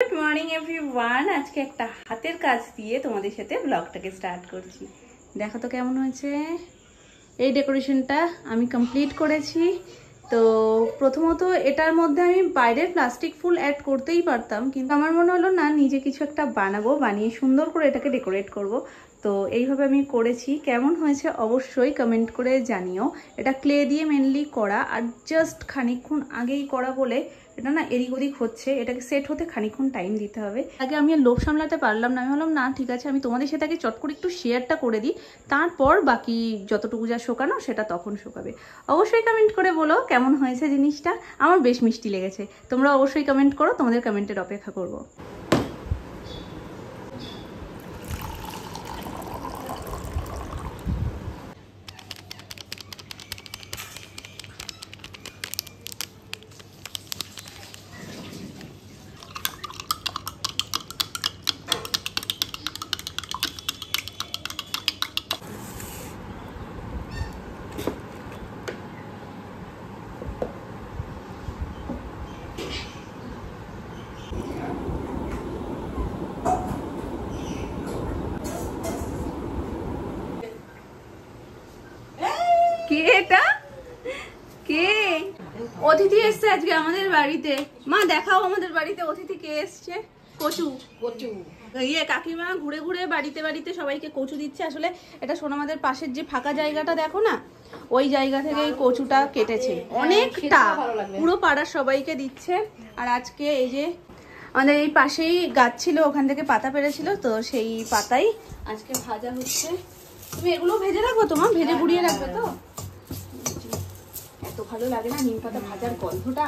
Good morning everyone. আজকে একটা হাতের কাজ দিয়ে তোমাদের সাথে ব্লগটাকে স্টার্ট করছি। দেখো তো কেমন হয়েছে। এই ডেকোরেশনটা আমি কমপ্লিট করেছি। তো প্রথমত এটার মধ্যে আমি বাইরের প্লাস্টিক ফুল অ্যাড করতেই পারতাম, কিন্তু আমার মনে হলো না, নিজে কিছু একটা বানাবো, বানিয়ে সুন্দর করে এটাকে ডেকোরেট করব। তো এইভাবে আমি করেছি। কেমন হয়েছে অবশ্যই কমেন্ট করে জানিও। এটা ক্লে দিয়ে মেনলি করা, আর জাস্ট খানিকক্ষণ আগেই করা বলে এটা না এদিক ওদিক হচ্ছে। এটাকে সেট হতে খানিকক্ষণ টাইম দিতে হবে। আগে আমি লোভ সামলাতে পারলাম না। আমি ভাবলাম না, ঠিক আছে, আমি তোমাদের সাথে আগে চট করে একটু শেয়ারটা করে দিই, তারপর বাকি যতটুকু যা শোকানো সেটা তখন শোকাবে। অবশ্যই কমেন্ট করে বলো কেমন হয়েছে জিনিসটা। আমার বেশ মিষ্টি লেগেছে। তোমরা অবশ্যই কমেন্ট করো, তোমাদের কমেন্টের অপেক্ষা করবো। কে এটা? কে অতিথি এসছে আজকে আমাদের বাড়িতে? মা দেখাও আমাদের বাড়িতে অতিথি কে এসছে। কচু কচু কাকিমা ঘুরে ঘুরে বাড়িতে বাড়িতে সবাইকে কচু দিচ্ছে। আসলে এটা সোনামাদের পাশের যে ফাঁকা জায়গাটা দেখো না, ওই জায়গা থেকে এই কচুটা কেটেছে অনেকটা, পুরো পাড়ার সবাইকে দিচ্ছে। আর আজকে এই যে আমাদের এই পাশেই গাছ ছিল, ওখান থেকে পাতা পেরেছিল, তো সেই পাতাই আজকে ভাজা হচ্ছে। তুমি এগুলো ভেজে রাখবো? তোমার ভেজে গুড়িয়ে রাখবে তো? এত ভালো লাগে না নিম পাতা ভাজার গন্ধটা।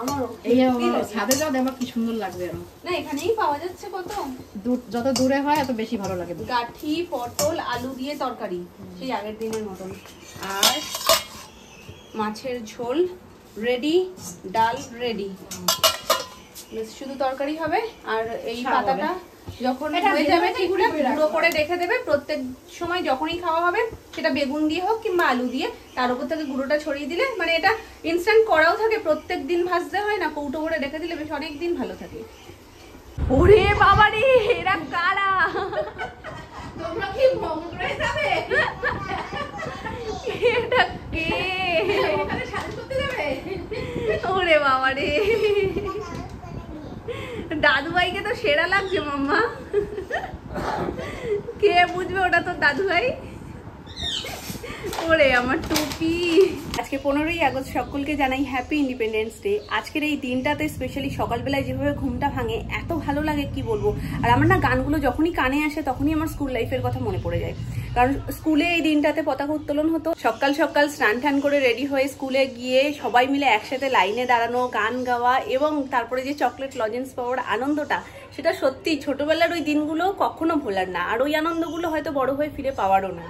আমারও এই ছাদে যাও, দেখো কি সুন্দর লাগবে। না এখানেই পাওয়া যাচ্ছে, কত যত দূরে হয় এত বেশি ভালো লাগে। গাঠি পটল আলু দিয়ে তরকারি, সেই আগের দিনের মতন। আর মাছের ঝোল রেডি, ডাল রেডি, শুধু তরকারি হবে। আর এই পাতাটা যখন হয়ে যাবে ঠিক গুঁড়ো করে রেখে দেবে। প্রত্যেক সময় যখনই খাওয়া হবে, সেটা বেগুন দিয়ে হোক কিংবা আলু দিয়ে, তার উপর থেকে গুঁড়োটা ছড়িয়ে দিলে, মানে এটা ইনস্ট্যান্ট করাও থাকে, প্রত্যেক দিন ভাজতে হয় না, কৌটো করে রেখে দিলে বেশ অনেক দিন ভালো থাকে। ওরে বাবা রে, এরা কারা? তোমরা কি ভঙ্গরে যাবে? এটা কে? ওখানে সাজু করতে যাবে? ওরে বাবা রে, দাদু ভাইকে তো সেরা লাগছে মাম্মা। কে বুঝবে ওটা তো দাদু ভাই। ওরে আমার টুপি। আজকে 15ই আগস্ট, সকলকে জানাই হ্যাপি ইন্ডিপেন্ডেন্স ডে। আজকের এই দিনটাতে স্পেশালি সকালবেলায় যেভাবে ঘুমটা ভাঙে, এত ভালো লাগে কি বলবো। আর আমার না গানগুলো যখনই কানে আসে তখনই আমার স্কুল লাইফের কথা মনে পড়ে যায়। কারণ স্কুলে এই দিনটাতে পতাকা উত্তোলন হতো। সকাল সকাল স্নান টান করে রেডি হয়ে স্কুলে গিয়ে সবাই মিলে একসাথে লাইনে দাঁড়ানো, গান গাওয়া, এবং তারপরে যে চকলেট লজেন্স পাওয়ার আনন্দটা, সেটা সত্যি ছোটবেলার ওই দিনগুলো কখনো ভোলার না। আর ওই আনন্দগুলো হয়তো বড় হয়ে ফিরে পাওয়ারও না।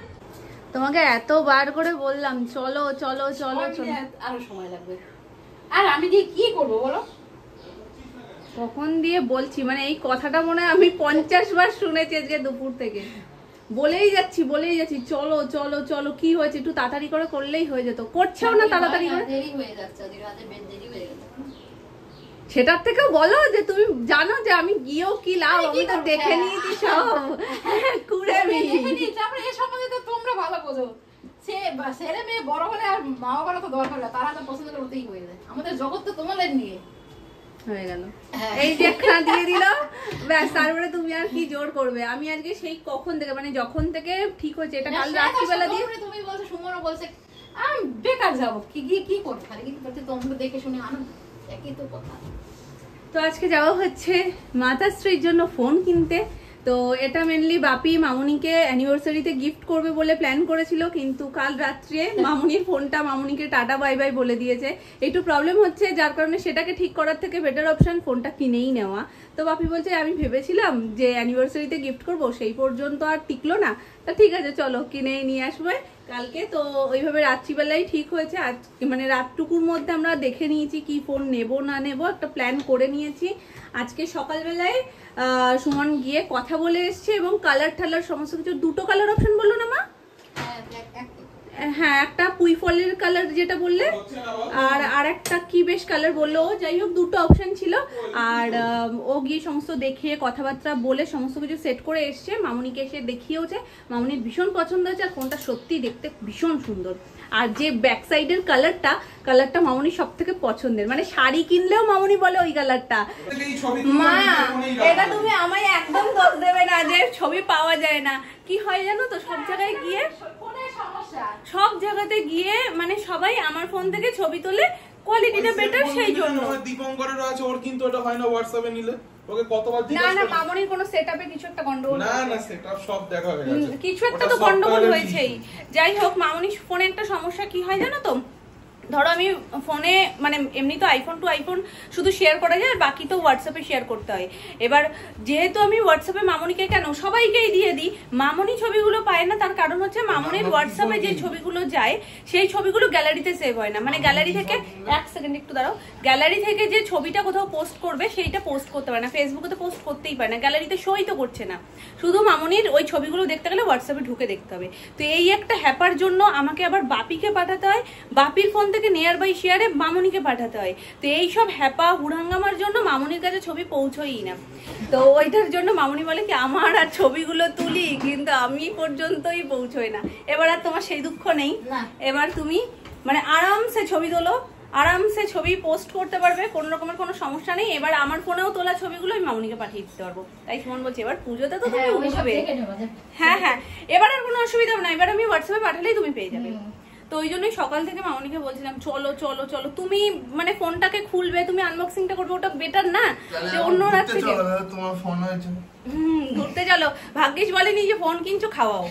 তোমাকে এতবার করে বললাম চলো চলো চলো চলো, আরো সময় লাগবে। আর আমি দিয়ে কি করবো বলো? কখন দিয়ে বলছি, মানে এই কথাটা মনে হয় আমি 50 বার শুনেছি আজকে দুপুর থেকে। বলেই যাচ্ছি চলো চলো চলো। কি হয়েছে? একটু তাড়াতাড়ি করে করলেই হয়ে যেত। করছেও না তাড়াতাড়ি করে, দেরি হয়ে যাচ্ছে, দেরি হয়ে গেছে। সেটার থেকেও বলো যে তুমি জানো যে আমি গিয়েও কি লাভ, আমি তো দেখে নিয়েছি সব। কুড়ে এই সম্বন্ধে তো তোমরা ভালো বোঝো। ছেলে মেয়ে বড় হলে আর মা বাবারও তো দরকার হয়, তারা তো পছন্দ করতেই হয়ে যায়। আমাদের জগৎ তো তোমাদের নিয়ে হয়ে গেল। এই যে একটা দিয়ে দিল, ব্যাস, তারপরে তুমি আর কি জোর করবে? আমি আজকে সেই কখন থেকে, মানে যখন থেকে ঠিক হয়েছে, এটা কাল রাত্রিবেলা দিয়ে তুমি বলছো, সুমনও বলছে আমি বেকার যাবো, কি গিয়ে কি করবো, খালি কি করতে, তোমরা দেখে শুনে আনন্দ, একই তো কথা। তো আজকে যাওয়া হচ্ছে মাতাশ্রীর জন্য ফোন কিনতে। তো এটা মেনলি বাপি মামুনিকে অ্যানিভার্সারিতে গিফট করবে বলে প্ল্যান করেছিল, কিন্তু কাল রাত্রে মামুনির ফোনটা মামুনিকে টাটা বাই বাই বলে দিয়েছে। একটু প্রবলেম হচ্ছে, যার কারণে সেটাকে ঠিক করার থেকে বেটার অপশন ফোনটা কিনেই নেওয়া। তো বাপি বলছে আমি ভেবেছিলাম যে অ্যানিভার্সারিতে গিফট করব, সেই পর্যন্ত আর টিকলো না, তা ঠিক আছে চলো কিনেই নিয়ে আসবে কালকে। তো ওইভাবে রাত্রিবেলায় ঠিক হয়েছে। আজ মানে রাতটুকুর মধ্যে আমরা দেখে নিয়েছি কি ফোন নেব না নেব, একটা প্ল্যান করে নিয়েছি। আজকে সকালবেলায় সুমন গিয়ে কথা বলে এসছে, এবং কালার ঠালার সমস্ত কিছু, দুটো কালার অপশন বললো না মা? হ্যাঁ একটা পুঁই ফলের কালার যেটা বললে, আর একটা কি বেশ কালার বললো। যাই হোক দুটো অপশন ছিল। আর ও গিয়ে সমস্ত দেখিয়ে কথাবার্তা বলে সমস্ত কিছু সেট করে এসছে। মামুনিকে এসে দেখিয়েওছে, মামুনির ভীষণ পছন্দ হয়েছে। আর ফোনটা সত্যি দেখতে ভীষণ সুন্দর। আর যে ব্যাক সাইডের কালারটা মামুনির সব থেকে পছন্দের, মানে শাড়ি কিনলেও মামুনি বলে ওই কালারটা। মা এটা তুমি আমায় একদম দোষ দেবে না যে ছবি পাওয়া যায় না। কি হয় জানো তো, সব জায়গায় গিয়ে সব জায়গাতে গিয়ে মানে সবাই আমার ফোন থেকে ছবি তোলে, কোয়ালিটিটা বেটার সেই জন্য। দীপঙ্করের আছে, ওর কিন্তু এটা হয় না হোয়াটসঅ্যাপে নিলে। ওকে কতবার জিজ্ঞাসা না মামনির কোনো সেটআপে কিছু একটা গন্ডগোল, না সেটআপ সব দেখা হয়ে গেছে, কিছু একটা তো গন্ডগোল হয়েছেই। যাই হোক মামনির ফোনে একটা সমস্যা কি হয় জানো তো, ধরো আমি ফোনে মানে এমনি তো আইফোন টু আইফোন শুধু শেয়ার করা যায়, আর বাকি তো হোয়াটসঅ্যাপে শেয়ার করতে হয়। এবার যেহেতু আমি হোয়াটসঅ্যাপে মামনিকে কেন সবাইকেই দিয়ে দিই, মামনি ছবিগুলো পায় না। তার কারণ হচ্ছে মামনির হোয়াটসঅ্যাপে যে ছবিগুলো যায় সেই ছবিগুলো গ্যালারিতে সেভ হয় না। মানে গ্যালারি থেকে, এক সেকেন্ড একটু দাঁড়াও, গ্যালারি থেকে যে ছবিটা কোথাও পোস্ট করবে সেইটা পোস্ট করতে পারে না, ফেসবুকে তো পোস্ট করতেই পারে না, গ্যালারিতে শোই তো করছে না। শুধু মামনির ওই ছবিগুলো দেখতে গেলে হোয়াটসঅ্যাপে ঢুকে দেখতে হবে। তো এই একটা হ্যাপার জন্য আমাকে আবার বাপিকে পাঠাতে হয়, বাপির ফোন থেকে নিয়ার বাই শেয়ারে মামনিকে পাঠাতে হয়। তো এইসব হ্যাপা হুড়াঙ্গামার জন্য মামনির কাছে ছবি পৌঁছই না। তো ওইটার জন্য মামনি বলে কি আমার আর ছবিগুলো তুলি কিন্তু আমি পর্যন্তই পৌঁছই না। এবার আর তোমার সেই দুঃখ নেই, এবার তুমি মানে আরামসে ছবি তোলো, আরামসে ছবি পোস্ট করতে পারবে, কোন রকমের কোনো সমস্যা নেই। এবার আমার ফোনেও তোলা ছবিগুলো আমি মামনিকে পাঠিয়ে দিতে পারবো। তাই সুমন বলছে এবার পুজোতে তো তুমি উঠবে। হ্যাঁ হ্যাঁ এবার আর কোনো অসুবিধা হবে না, এবার আমি হোয়াটসঅ্যাপে পাঠালেই তুমি পেয়ে যাবে। তো ওই জন্যই সকাল থেকে মামনিকে বলছিলাম চলো চলো চলো, তুমি মানে ফোনটাকে খুলবে, তুমি আনবক্সিংটা করবে, ওটা বেটার না যে অন্য রাত থেকে তোমার ফোন হয়েছে। ঘুরতে চলো, ভাগ্যিস বলেনি যে ফোন কিনছো খাওয়াও।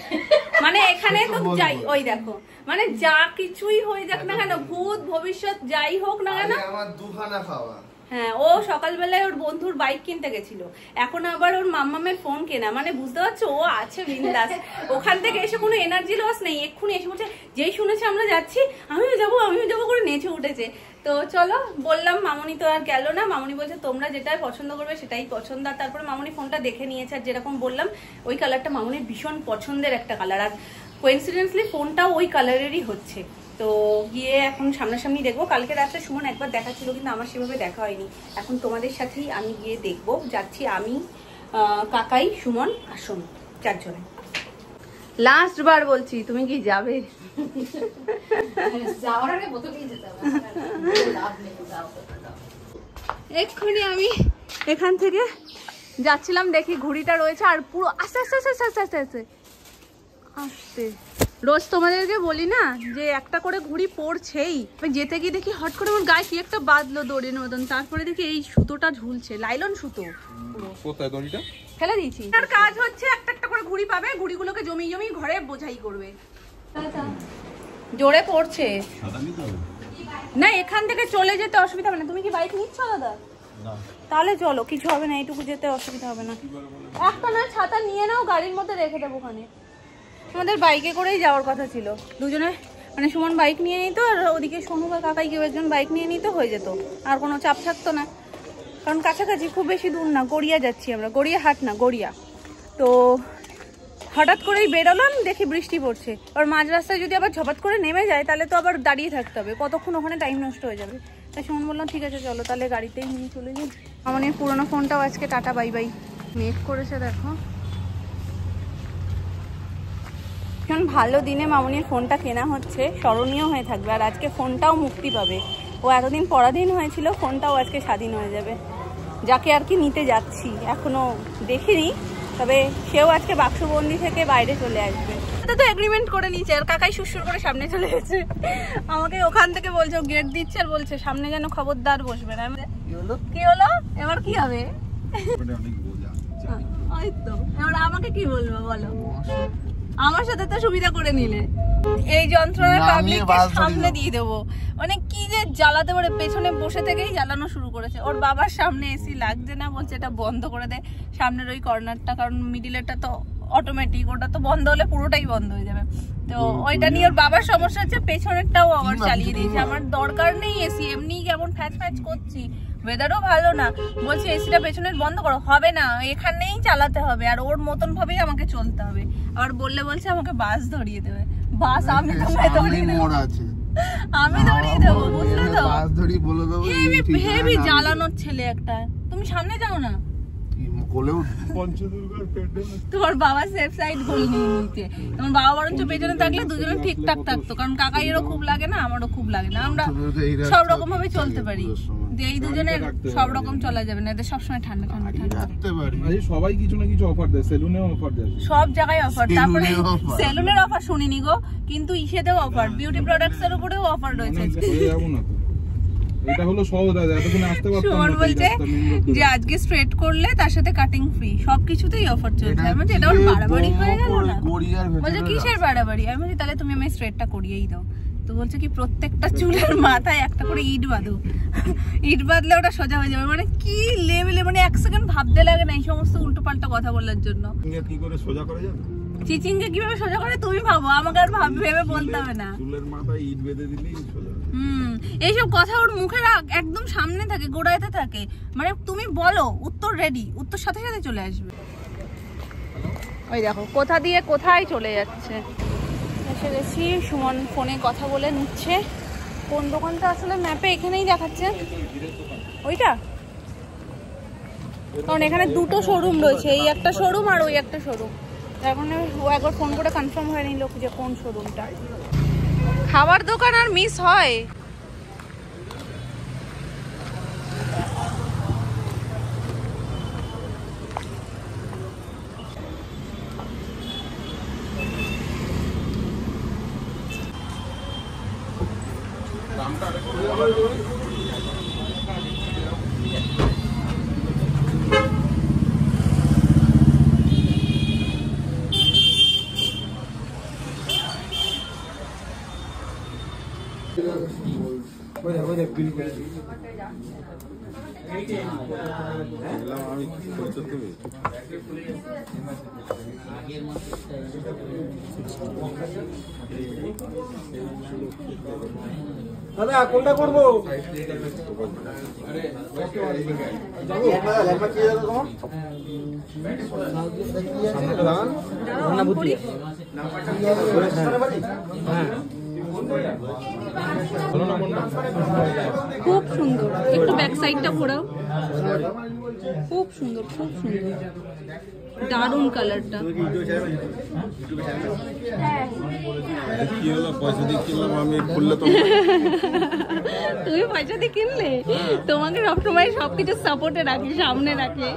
মানে এখানে তো যাই, ওই দেখো মানে যা কিছুই হয়ে যাক না কেন, ভূত ভবিষ্যৎ যাই হোক না কেন, আমার দুখানা খাওয়া। হ্যাঁ ও সকালবেলায় ওর বন্ধুর বাইক কিনতে গেছিল, এখন আবার ওর মাম্মামের ফোন কেনা, মানে বুঝতে পারছো ও আছে বিন্দাস। ওখান থেকে এসে কোনো এনার্জি লস নেই, এক্ষুনি এসে বলছে যেই শুনেছে আমরা যাচ্ছি আমিও যাবো করে নেচে উঠেছে। তো চলো বললাম, মামনি তো আর গেল না, মামনি বলছে তোমরা যেটা পছন্দ করবে সেটাই পছন্দ। আর তারপরে মামনি ফোনটা দেখে নিয়েছে, আর যেরকম বললাম ওই কালারটা মামনির ভীষণ পছন্দের একটা কালার, আর কোইন্সিডেন্টলি ফোনটাও ওই কালারেরই হচ্ছে। তো গিয়ে এখন সামনাসামনি দেখবো। কালকে রাত্রে সুমন একবার দেখাচ্ছিল কিন্তু আমার সেভাবে দেখা হয়নি। এখন তোমাদের সাথেই আমি গিয়ে দেখবো, যাচ্ছি আমি, কাকাই, সুমন, আসুন, চারজনে। লাস্ট বার বলছি তুমি কি যাবে? এক্ষুনি আমি এখান থেকে যাচ্ছিলাম, দেখি ঘুড়িটা রয়েছে, আর পুরো আস্তে আস্তে আস্তে আস্তে আস্তে আস্তে আস্তে রোজ তোমাদেরকে বলি না যে একটা করে ঘুড়ি পড়ছেই, যেতে গিয়ে দেখি হট করে আমার গায়ে কি একটা বাঁধলো দড়ির মতন, তারপরে দেখি এই সুতোটা ঝুলছে, লাইলন সুতো। কোথায় দড়িটা ফেলে দিয়েছি। তার কাজ হচ্ছে একটা একটা করে ঘুড়ি পাবে, ঘুড়িগুলোকে জমি জমি ঘরে বোঝাই করবে। জোরে পড়ছে না, এখান থেকে চলে যেতে অসুবিধা হবে না। তুমি কি বাইক নিচ্ছ দাদা? তাহলে চলো, কিছু হবে না, এইটুকু যেতে অসুবিধা হবে না। একটা না ছাতা নিয়ে নাও, গাড়ির মধ্যে রেখে দেবো ওখানে। আমাদের বাইকে করেই যাওয়ার কথা ছিল দুজনে, মানে সুমন বাইক নিয়ে নিত আর ওদিকে সোনু বা কাকাই কেউ একজন বাইক নিয়ে নিতে হয়ে যেত, আর কোনো চাপ থাকতো না। কারণ কাছাকাছি, খুব বেশি দূর না, গড়িয়া যাচ্ছি আমরা, গড়িয়া হাট না গড়িয়া। তো হঠাৎ করেই বেরোলাম, দেখি বৃষ্টি পড়ছে, আর মাঝ রাস্তায় যদি আবার ঝপাত করে নেমে যায় তাহলে তো আবার দাঁড়িয়ে থাকতে হবে, কতক্ষণ ওখানে টাইম নষ্ট হয়ে যাবে। তাই সুমন বললাম ঠিক আছে চলো তাহলে গাড়িতেই নিয়ে চলে যাই। আমার পুরোনো ফোনটাও আজকে টাটা বাই বাই মেক করেছে, দেখো ভীষণ ভালো দিনে মামনির ফোনটা কেনা হচ্ছে, স্মরণীয় হয়ে থাকবে। আর আজকে ফোনটাও মুক্তি পাবে, ও এতদিন পরাধীন হয়েছিল, ফোনটাও আজকে স্বাধীন হয়ে যাবে। যাকে আর কি নিতে যাচ্ছি এখনো দেখিনি, তবে সেও আজকে বাক্সবন্দি থেকে বাইরে চলে আসবে। তো এগ্রিমেন্ট করে নিয়েছে, আর কাকাই সুরসুর করে সামনে চলে গেছে, আমাকে ওখান থেকে বলছে গেট দিচ্ছে, আর বলছে সামনে যেন খবরদার বসবে না। কি হলো এবার কি হবে? এবার আমাকে কি বলবো বলো? আমার সাথে তো সুবিধা করে নিলে, এই যন্ত্রণা পাবলিককে সামনে দিয়ে দেবো, মানে কি যে জ্বালাতে পারে। পেছনে বসে থেকেই জ্বালানো শুরু করেছে, ওর বাবার সামনে এসি লাগছে না, বলছে এটা বন্ধ করে দেয় সামনের ওই কর্নারটা, কারণ মিডিলেরটা তো অটোমেটিক, ওটা তো বন্ধ হলে পুরোটাই বন্ধ হয়ে যাবে। তো ওইটা নিয়ে ওর বাবার সমস্যা হচ্ছে, পেছনেরটাও আবার চালিয়ে দিয়েছে। আমার দরকার নেই এসি, এমনি কেমন ফ্যাচ ফ্যাচ করছি, ওয়েদারও ভালো না, বলছে এসিটা পেছনের বন্ধ করো, হবে না এখানেই চালাতে হবে, আর ওর মতন ভাবেই আমাকে চলতে হবে। আবার বললে বলছে আমাকে বাস ধরিয়ে দেবে, বাস আমি দৌড়িয়ে দেবো, বুঝলে তো? হেভি জ্বালানোর ছেলে একটা। তুমি সামনে যাও না, তোমার বাবা সেফ সাইড গোল নিয়ে নিতে। তোমার বাবা বরঞ্চ পেছনে থাকলে দুজনে ঠিকঠাক থাকতো, কারণ কাকাইয়েরও খুব লাগে না, আমারও খুব লাগে না, আমরা সব রকম ভাবে চলতে পারি। যে এই দুজনে সব রকম চলা যাবে না, এদের সবসময় ঠান্ডা ঠান্ডা ঠান্ডা। সবাই কিছু না কিছু অফার দেয়, সেলুনেও অফার দেয়, সব জায়গায় অফার। তারপরে সেলুনের অফার শুনিনি গো, কিন্তু ইসেতেও অফার, বিউটি প্রোডাক্টস এর উপরেও অফার রয়েছে। যাবো না তো, এটা হলো সহজ, এতক্ষণ আসতে পারতাম না। বলছে যে আজকে স্ট্রেট করলে তার সাথে কাটিং ফ্রি, সবকিছুতেই অফার চলছে। আমি বলছি এটা ওর বাড়াবাড়ি হয়ে গেল না? বলছে কিসের বাড়াবাড়ি? আমি বলছি তাহলে তুমি আমায় স্ট্রেটটা করিয়েই দাও। তো বলছে কি প্রত্যেকটা চুলের মাথায় একটা করে ইট বাঁধো, ইট বাঁধলে ওটা সোজা হয়ে যাবে। মানে কি লেভেলে, মানে এক সেকেন্ড ভাবতে লাগে না এই সমস্ত উল্টো পাল্টা কথা বলার জন্য। কি করে সোজা করা যাবে? চিচিংকে কিভাবে সোজা করে তুমি ভাবো, আমাকে আর ভেবে বলতে হবে না। চুলের মাথায় ইট বেঁধে দিলেই সোজা। এইসব কথা ওর মুখে একদম সামনে থাকে, গোড়াইতে থাকে। মানে তুমি বলো উত্তর রেডি, উত্তর সাথে সাথে চলে আসবে। ওই দেখো কোথা দিয়ে কোথায় চলে যাচ্ছে। এসে গেছি, সুমন ফোনে কথা বলে নিচ্ছে। কোন দোকানটা আসলে ম্যাপে এখানেই দেখাচ্ছে, ওইটা। কারণ এখানে দুটো শোরুম রয়েছে, এই একটা শোরুম আর ওই একটা শোরুম। এখন ও একবার ফোন করে কনফার্ম হয়ে নিল যে কোন শোরুমটা। খাবার দোকান আর মিস হয়। দাদা কোনটা করবো? খুব সুন্দর, একটু ব্যাক সাইডটা ঘোরাও। খুব সুন্দর, খুব সুন্দর, দারুণ কালারটা। তুমি পয়সা দিয়ে কিনলে? তোমাকে সবসময় সবকিছু সাপোর্টে রাখে, সামনে রাখে,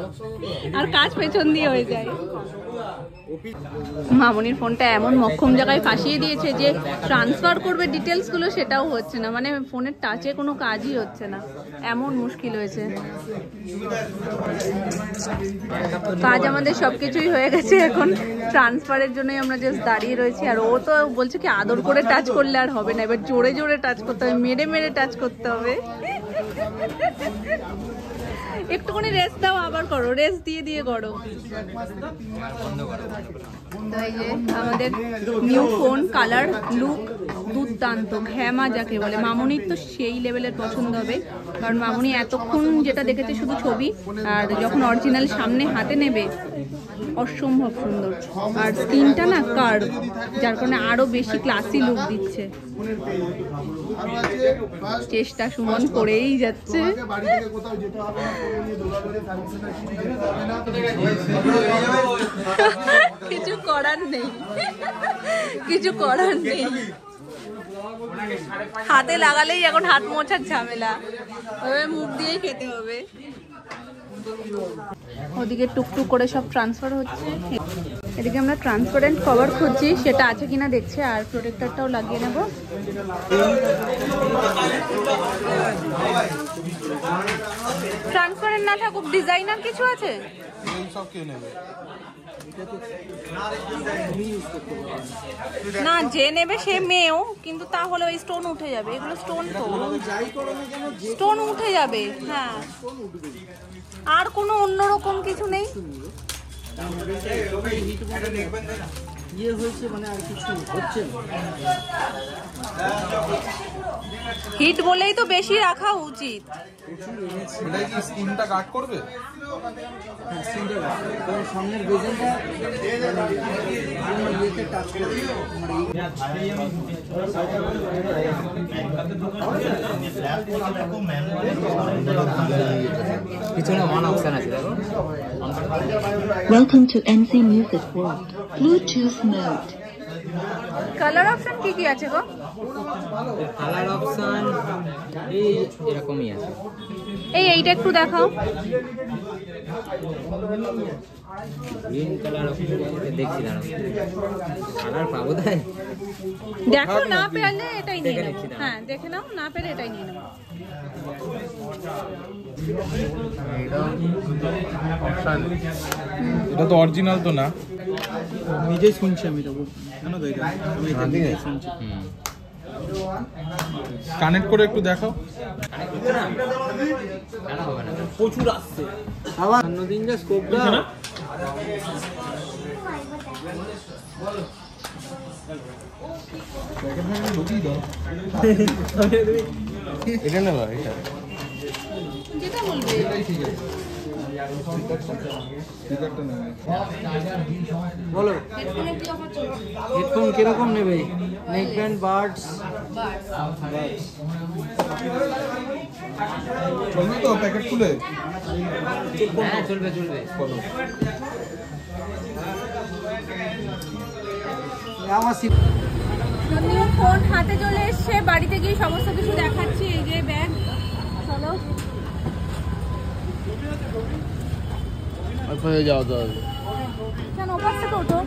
আর কাজ পেছন দিয়ে হয়ে যায়। মামনির ফোনটা এমন মক্ষম জায়গায় ফাঁসিয়ে দিয়েছে যে ট্রান্সফার করবে ডিটেলস গুলো, সেটাও হচ্ছে না। মানে ফোনের টাচে কোনো কাজই হচ্ছে না, এমন মুশকিল হয়েছে। কাজ আমাদের সবকিছুই হয়ে গেছে, এখন ট্রান্সফারের জন্যই আমরা জাস্ট দাঁড়িয়ে রয়েছি। আর ও তো বলছে কি আদর করে টাচ করলে আর হবে না, এবার জোরে জোরে টাচ করতে হবে, মেরে মেরে টাচ করতে হবে। একটুখানি রেস্ট দাও, আবার করো, রেস্ট দিয়ে দিয়ে করো। আমাদের নিউ ফোন, কালার লুক দুর্দান্ত, ঘ্যামা যাকে বলে। মামনির তো সেই লেভেলের পছন্দ হবে, কারণ মামনি এতক্ষণ যেটা দেখেছে শুধু ছবি, আর যখন অরিজিনাল সামনে হাতে নেবে অসম্ভব সুন্দর। আর স্ক্রিনটা না কার্ভ, যার কারণে আরো বেশি ক্লাসি লুক দিচ্ছে। চেষ্টা সুমন করেই যাচ্ছে। কিছু করার নেই, কিছু করার নেই। হাতে লাগালেই এখন হাত মোছার ঝামেলা, মুখ দিয়েই খেতে হবে। ওদিকে টুকটুক করে সব ট্রান্সফার হচ্ছে, এদিকে আমরা ট্রান্সপারেন্ট কভার খুঁজছি, সেটা আছে কিনা দেখছি, আর প্রোটেক্টরটাও লাগিয়ে নেব। ট্রান্সপারেন্ট না থাকুক, ডিজাইনার কিছু আছে? না, যে নেবে সে মেয়েও, কিন্তু তাহলে ওই স্টোন উঠে যাবে, এগুলো স্টোন তো স্টোন উঠে যাবে। হ্যাঁ, আর কোনো অন্যরকম কিছু নেই। ইয়ে হয়েছে মানে আর কিছু হচ্ছে না। হিট বলেই তো বেশি রাখা উচিত। এটা কি স্কিনটা কাট করবে? হ্যাঁ স্কিনটা কারণ সামনের বেজেনটা ইয়েতে টাচ করে পিছনে অন অপশন আছে দেখো। Welcome to NC Music World. Bluetooth mode. Colour option কি কি আছে গো? কালার অপশন এই এরকমই আছে। এইটা একটু দেখাও। গ্রিন কালার অপশন দেখছি না, কালার পাবো তাই দেখো, না পেলে এটাই নিয়ে নাও। হ্যাঁ দেখে নাও, না পেলে এটাই নিয়ে নাও। এটা তো অরিজিনাল তো না। নিজেই শুনছি আমি, তবু কেন তো এটা আমি এটা নিজেই শুনছি। কানেক্ট করে একটু দেখাও। প্রচুর আসছে আবার অন্যদিন যা স্কোপটা এটা না ভাই, এটা যেটা বলবে। বলো হেডফোন কিরকম নেবে? নেক ব্যান্ড, বাডস, চলবে তো প্যাকেট খুলে? হ্যাঁ চলবে চলবে। আমার যদিও ফোন হাতে চলে এসছে, বাড়িতে গিয়ে সমস্ত কিছু দেখাচ্ছি। এই যে ব্যাগ, চলো। যাওয়া যাবে কেন ওপাশ থেকে ওঠো,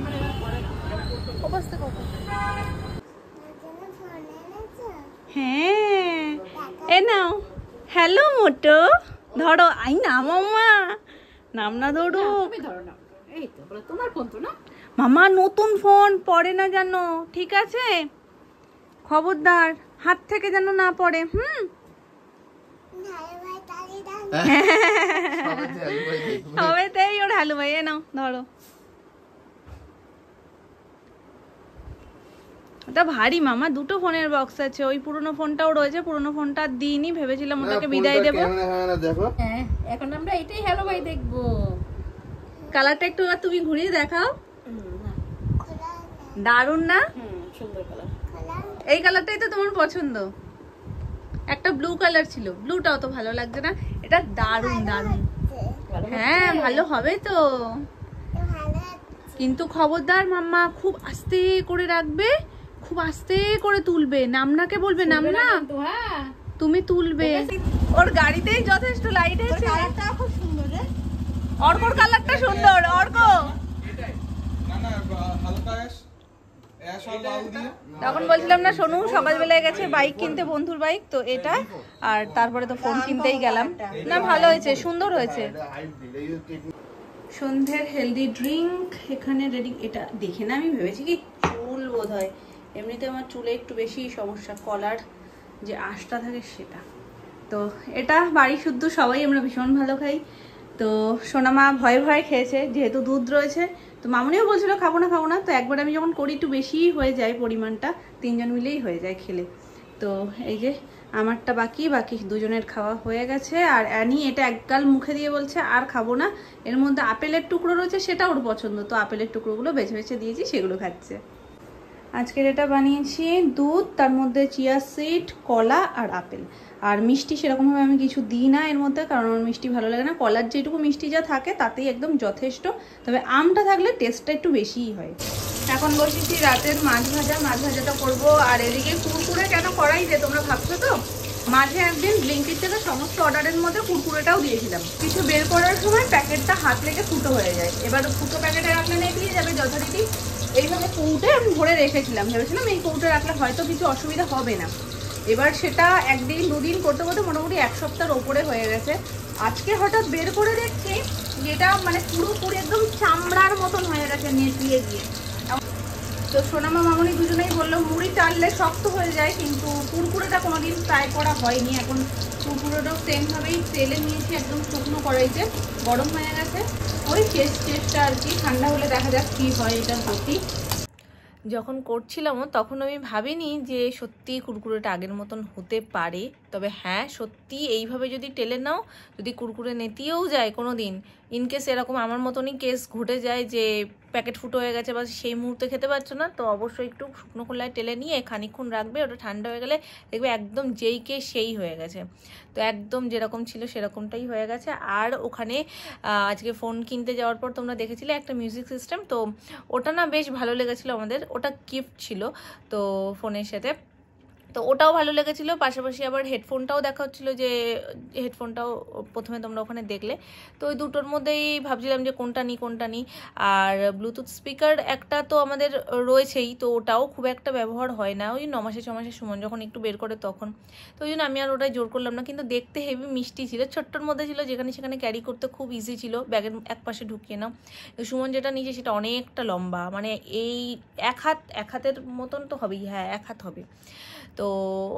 ওপাশ থেকে ওঠো। হ্যাঁ এ নাও। হ্যালো মোটো, ধরো। আই নামো মা, নাম না ধরো। এই তো তোমার ফোন তো না মামা, নতুন ফোন পড়ে না জানো, ঠিক আছে? খবরদার হাত থেকে যেন না পড়ে। সবেতেই ওর হালু ভাই। এ নাও ধরো। ওটা ভারী মামা, দুটো ফোনের বক্স আছে। ওই পুরনো ফোনটাও রয়েছে, পুরনো ফোনটা দিইনি, ভেবেছিলাম ওটাকে বিদায় দেবো। হ্যাঁ, এখন আমরা এটাই হ্যালো ভাই দেখবো। কালারটা একটু আর তুমি ঘুরিয়ে দেখাও। দারুন না? সুন্দর কালার। এই কালারটাই তো তোমার পছন্দ। একটা ব্লু কালার ছিল, ব্লুটাও তো ভালো লাগছে না? এটা দারুন দারুন। হ্যাঁ ভালো হবে তো, কিন্তু খবরদার মাম্মা, খুব আস্তে করে রাখবে, খুব আস্তে করে তুলবে। নামনাকে বলবে, নামনা হ্যাঁ তুমি তুলবে। ওর গাড়িতেই যথেষ্ট লাইট আছে। কালারটা খুব সুন্দর রে। অর্কর কালারটা সুন্দর। অর্ক না না, হালকা অ্যাশ আর লাল দিয়ে। তখন বলছিলাম না, সোনু সকালবেলায় গেছে বাইক কিনতে, বন্ধুর বাইক তো এটা, আর তারপরে তো ফোন কিনতেই গেলাম। না ভালো হয়েছে, সুন্দর হয়েছে। সন্ধ্যের হেলদি ড্রিঙ্ক এখানে রেডি। এটা দেখে না আমি ভেবেছি কি চুল বোধ হয়, এমনিতে আমার চুলে একটু বেশি সমস্যা, কলার যে আঁশটা থাকে সেটা। তো এটা বাড়ি শুদ্ধ সবাই আমরা ভীষণ ভালো খাই। তো সোনামা ভয়ে ভয়ে খেয়েছে, যেহেতু দুধ রয়েছে। তো মামুনিও বলছিল খাবো না খাবো না, তো একবার আমি যখন করি একটু বেশিই হয়ে যায় পরিমাণটা, তিনজন মিলেই হয়ে যায় খেলে। তো এই যে আমারটা বাকি দুজনের খাওয়া হয়ে গেছে। আর অ্যানি এটা একগাল মুখে দিয়ে বলছে আর খাবো না। এর মধ্যে আপেলের টুকরো রয়েছে, সেটা ওর পছন্দ, তো আপেলের টুকরোগুলো বেছে বেছে দিয়েছি, সেগুলো খাচ্ছে। আজকের এটা বানিয়েছি দুধ, তার মধ্যে চিয়া সিড, কলা আর আপেল। আর মিষ্টি সেরকমভাবে আমি কিছু দিই না এর মধ্যে, কারণ আমার মিষ্টি ভালো লাগে না। কলার যেটুকু মিষ্টি যা থাকে তাতেই একদম যথেষ্ট, তবে আমটা থাকলে টেস্টটা একটু বেশিই হয়। এখন বসেছি রাতের মাছ ভাজাটা করবো। আর এদিকে কুরকুরে কেন করাই যে তোমরা ভাবছো তো, মাঝে একদিন ব্লিঙ্কিট থেকে সমস্ত অর্ডারের মধ্যে কুরকুরেটাও দিয়েছিলাম। কিছু বের করার সময় প্যাকেটটা হাত লেগে ফুটো হয়ে যায়। এবার ফুটো প্যাকেটে রাখলে নেই দিয়ে যাবে যথারীতি। এইভাবে কৌটে আমি ভরে রেখেছিলাম, ভেবেছিলাম এই কৌটে রাখলে হয়তো কিছু অসুবিধা হবে না। এবার সেটা একদিন দুদিন করতে করতে মোটামুটি এক সপ্তাহের ওপরে হয়ে গেছে। আজকে হঠাৎ বের করে দেখছি যেটা মানে পুরোপুরি একদম চামড়ার মতন হয়ে গেছে নেতিয়ে গিয়ে। তো সোনামা মামনি দুজনেই বললো মুড়ি টানলে শক্ত হয়ে যায়, কিন্তু কুরকুরেটা কোনোদিন ট্রাই করা হয়নি। এখন কুরকুরেটাও সেমভাবেই তেলে নিয়েছি, একদম শুকনো কড়াইতে গরম হয়ে গেছে। ওই চেষ্টা আর কি, ঠান্ডা হলে দেখা যাক কি হয় এটার গতি। যখন করছিলামও তখন আমি ভাবিনি যে সত্যি কুরকুরেটা আগের মতন হতে পারে। তবে হ্যাঁ, সত্যি এইভাবে যদি টেলে নাও, যদি কুরকুরে নেতিয়েও যায় কোনো দিন, ইনকেস এরকম আমার মতনই কেস ঘটে যায় যে প্যাকেট ফুটো হয়ে গেছে বা সেই মুহূর্তে খেতে পারছো না, তো অবশ্যই একটু শুকনো খোলায় টেলে নিয়ে খানিকক্ষণ রাখবে, ওটা ঠান্ডা হয়ে গেলে দেখবে একদম যেই কে সেই হয়ে গেছে। তো একদম যেরকম ছিল সেরকমটাই হয়ে গেছে। আর ওখানে আজকে ফোন কিনতে যাওয়ার পর তোমরা দেখেছিলে একটা মিউজিক সিস্টেম, তো ওটা না বেশ ভালো লেগেছিলো আমাদের, ওটা গিফট ছিল তো ফোনের সাথে, তো ওটাও ভালো লেগেছিলো। পাশাপাশি আবার হেডফোনটাও দেখা হচ্ছিলো, যে হেডফোনটাও প্রথমে তোমরা ওখানে দেখলে, তো ওই দুটোর মধ্যেই ভাবছিলাম যে কোনটা নিই। আর ব্লুটুথ স্পিকার একটা তো আমাদের রয়েছেই, তো ওটাও খুব একটা ব্যবহার হয় না, ওই 9 মাসে 6 মাসের সুমন যখন একটু বের করে তখন, তো ওই জন্য আমি আর ওটাই জোর করলাম না। কিন্তু দেখতে হেভি মিষ্টি ছিল, ছোট্টর মধ্যে ছিল, যেখানে সেখানে ক্যারি করতে খুব ইজি ছিল, ব্যাগের এক পাশে ঢুকিয়ে নাও। সুমন যেটা নিয়েছে সেটা অনেকটা লম্বা, মানে এই এক হাতের মতন তো হবেই, হ্যাঁ 1 হাত হবে। তো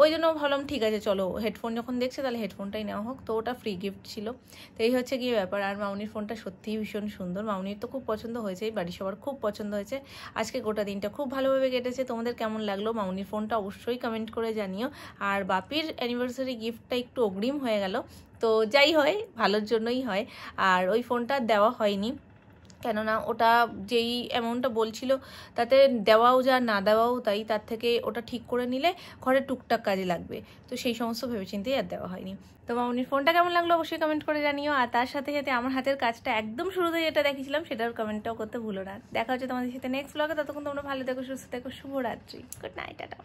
ওই জন্য ভাবলাম ঠিক আছে চলো, হেডফোন যখন দেখছে তাহলে হেডফোনটাই নেওয়া হোক, তো ওটা ফ্রি গিফট ছিল। তো এই হচ্ছে গিয়ে ব্যাপার। আর মাউনির ফোনটা সত্যিই ভীষণ সুন্দর, মাউনির তো খুব পছন্দ হয়েছে, বাড়ির সবার খুব পছন্দ হয়েছে। আজকে গোটা দিনটা খুব ভালোভাবে কেটেছে। তোমাদের কেমন লাগলো মাউনির ফোনটা অবশ্যই কমেন্ট করে জানিও। আর বাপির অ্যানিভার্সারি গিফটটা একটু অগ্রিম হয়ে গেল, তো যাই হয় ভালোর জন্যই হয়। আর ওই ফোনটা দেওয়া হয়নি, কেননা ওটা যেই অ্যামাউন্টটা বলছিল তাতে দেওয়াও যা না দেওয়াও তাই, তার থেকে ওটা ঠিক করে নিলে ঘরে টুকটাক কাজে লাগবে, তো সেই সমস্ত ভেবেচিন্তেই আর দেওয়া হয়নি। তো মামনির ফোনটা কেমন লাগলো অবশ্যই কমেন্ট করে জানিও। আর তার সাথে সাথে আমার হাতের কাজটা একদম শুরুতে যেটা দেখেছিলাম সেটার কমেন্টটাও করতে ভুলো না। দেখা হচ্ছে তোমাদের সাথে নেক্সট ব্লগে, ততক্ষণ তোমরা ভালো থেকো, সুস্থ থেকো, শুভরাত্রি, গুড নাইট, টাটা।